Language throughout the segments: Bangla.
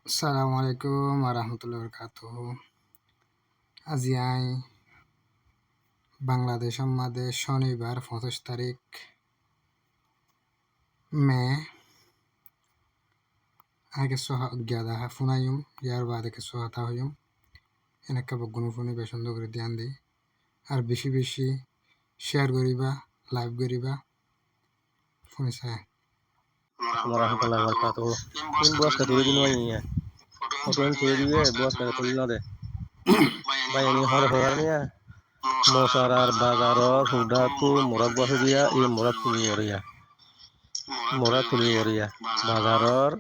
আসসালামু আলাইকুম ওরহমতুল্লাহ বরকাতুহ। আজি আই বাংলাদেশ মাঝে শনিবার 25 তারিখ মে আগে সোহা অজ্ঞাদা ফুনাইম ইয়ার বাদে কে সোহাতা হইম এনেকা বগুনো ফুনি বেসন্দ করে ধ্যান দিই আর বেশি বেশি শেয়ার করিবা লাইভ করিবা ফুনি চাই warahmatullahi wabarakatuh. Ini buat ketuli di nuanya. Foto yang tuh dia buat ketuli nade. Bayang ini hor horan ya. Mosarar bazaror huda tu murak buat dia. Ini murak tuli waria. Murak tuli waria. Bazaror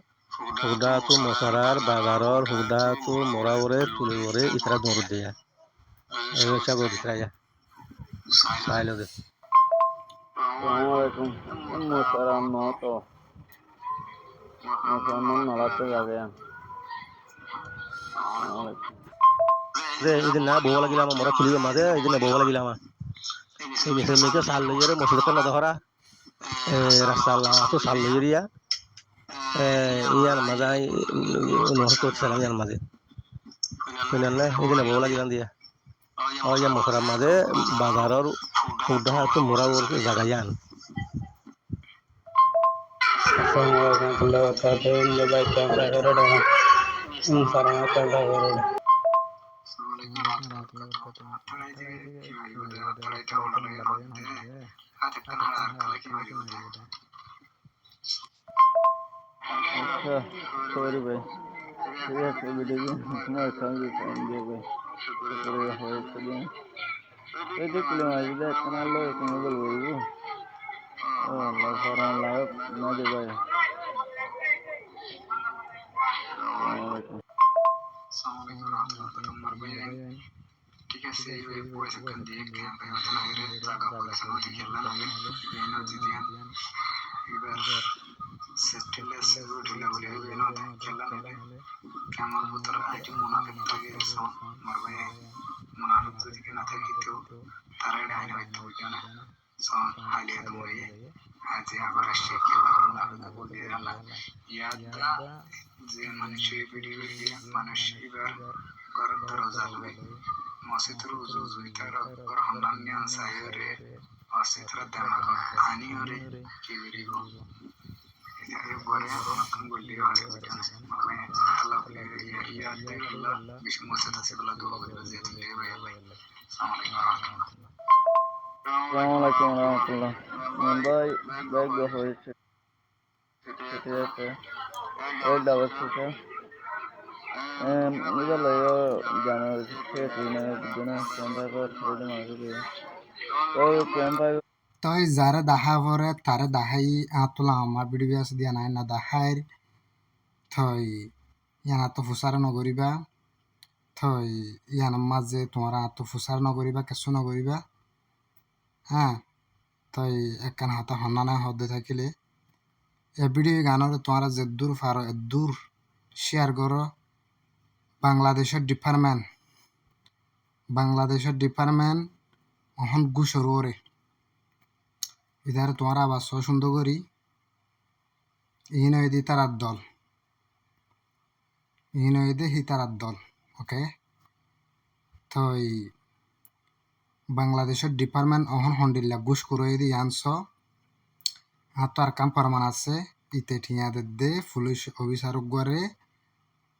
huda tu mosarar bazaror huda tu murawure tuli waria. Itra nur dia. Ayo cago ditra ya. Sahilo deh. Assalamualaikum. Musaran noto. Musaran nolate jabe. Assalamualaikum. Ini na bawa lagi lama murak tuli made. Ini na bawa lagi lama. Ini semika sal yere masuk ke nadahara. Rasulullah tu sal yere ya. Iyan mazai nuhut salam yan maze. Finalne idina bola gilan dia. Oh ya musara maze bazaror hudah tu murah ur zagayan. Assalamualaikum warahmatullahi wabarakatuh. Ini baik kamera korona. Musaran kamera korona. अच्छा सॉरी भाई ঠিক আছে ভিডিও সময় সঙ্গে দিয়ে ভাই করে হয়েছে দিন এই দেখলে মাঝে একটা লো তুমি বলবো ও আল্লাহ ফরান লাভ না দে ভাই ঠিক আছে এইভাবে পয়সা খান দিয়ে খেয়াল ভাই মতো না করে টাকা পয়সা মতো খেলা হলে এনার্জি দিয়ান এবার সেটেললেস উঠিলা বলে হবে না খেলা হলে কেমন ভিতর আইটি মুনাফিক থাকে সব মারবে মুনাফিক যদি না থাকে তো তারা এটা আইন হইতে হইতো না সব হাইলিয়া তো হয়ে আজ আবার আসছে খেলা মুনাফিক বলে না ইয়াদা যে মানুষের ভিডিও দিয়ে মানুষ এবার ঘরের দরজা লই মসজিদের উজু উজুইতার রহমানিয়ান সাহেরে অসিতরা দামাগ আনিওরে কি ভিডিও এটাকে বলে আমাকে বললি হয় ওটা মানে আল্লাহ বলে ইয়াদে আল্লাহ বিষ্ণু মসজিদ আছে বলা দোয়া বলে যে দিলে ভাই আসসালামাইকুম রহমতুল্লাহ মুম্বাই ব্যাগ হয়েছে ঠিক আছে ওই ডাবল আছে ಇದಲ್ಲ জানুয়ারি দিনে ক্যাম্পাইবার ছেড়ে মাঝে ক্যাম্পাই তাই যারা দেখা পরে তারা দেখাই আতলা আমার ভিডিও আছে দিয়া নাই না দেখাই থই ইয়ান আত ফুসার নগরিবা থই ইয়ান মাঝে তোমার আত ফুসার নগরিবা কিছু নগরিবা হ্যাঁ তই একখান হাতে হন্না হদে থাকিলে এ ভিডিও গানের তোমার যে দূর ফারো দূর শেয়ার করো বাংলাদেশের ডিপার্টমেন্ট অহন গুসর ওরে ইধারে তোমার আবার সুন্দর করি ইহিনদি তারার দল ইহিনদে হি তারার দল ওকে তো বাংলাদেশের ডিপার্টমেন্ট অহন হন্ডিল্লা ঘুষ করে দি আনছ আর তো আর কাম ফরমান আছে ইতে ঠিয়াদের দে পুলিশ অফিসার গড়ে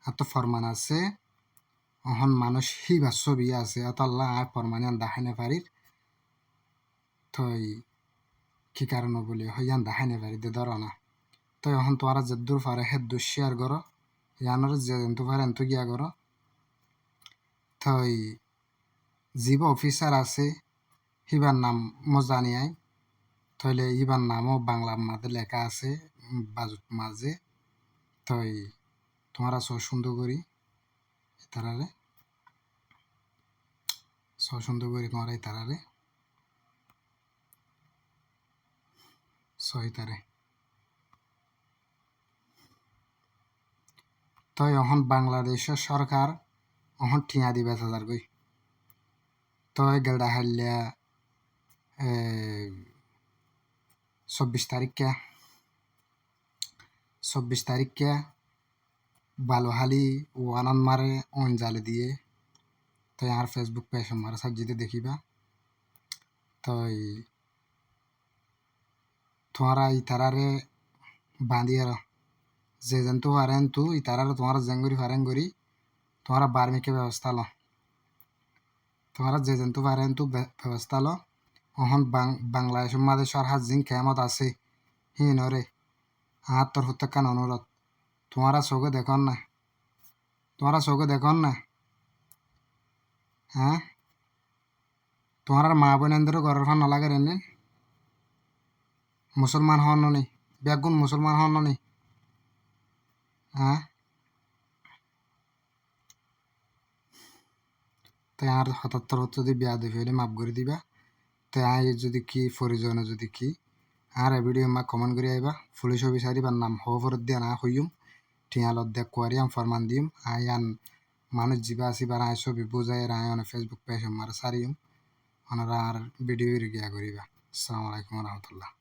আর তো ফরমান আছে অহন মানুষ হি বা ছবি আছে অত আল্লাহ আর ফরমানিয়ান দেখাইনে পারির তো কি কারণ বলি হইয়ান দেখাইনে পারি দে ধরো না তো এখন তোমারা যে দূর পারে হে দূর শেয়ার করো ইয়ানোর যে এন্তু পারে এন্তু গিয়া করো তো জীব অফিসার আছে হিবার নাম মজানি আই তাহলে ইবার নামও বাংলা মাঝে লেখা আছে বাজুত মাঝে তো তোমরা সুন্দর করি তারারে সুন্দর করি তোমরা এই তারারে সহিতারে তো এখন বাংলাদেশের সরকার এখন ঠিয়া দিবে হাজার গই তো গেলডা হাইলিয়া 24 তারিখে বালুহালি ওয়ানন মারে অন জালে দিয়ে তো আর ফেসবুক পেজ মারে সাজিতে দেখিবা তো তোমারা ইতারারে বাঁধিয়ে যে জন্তু পারেন তু ইতারারে তোমারা জেঙ্গুরি ফারেন করি তোমারা বার্মিকে ব্যবস্থা লো তোমারা যে জন্তু পারেন তু ব্যবস্থা লো অহন বাংলাদেশ মাঝে সরহার জিন কেমত আছে হিনরে তোর হত্যাকান অনুরোধ তোমারা চোখে দেখুন না হ্যাঁ তোমার মা বোনেদের ঘরের ফান নালাগে রেনে মুসলমান হন নি বেগুন মুসলমান হন নি হ্যাঁ তাই আর ৭৭ যদি বিয়া দি ফেলে মাফ করে দিবা তাই আই যদি কি প্রয়োজনে যদি কি আর ভিডিও মা কমেন্ট করে আইবা পুলিশ অফিসারি বা নাম হফরত দিয়া না হইম টিয়ালত দেখ কোয়ারিয়াম ফরমান দিম আয়ান মানুষ জিবা আসিবা আয় ছবি বুঝাই আয় অনেক ফেসবুক পেজ মারা সারিম ওনারা আর ভিডিও গিয়া করিবা আসসালামু আলাইকুম রহমতুল্লাহ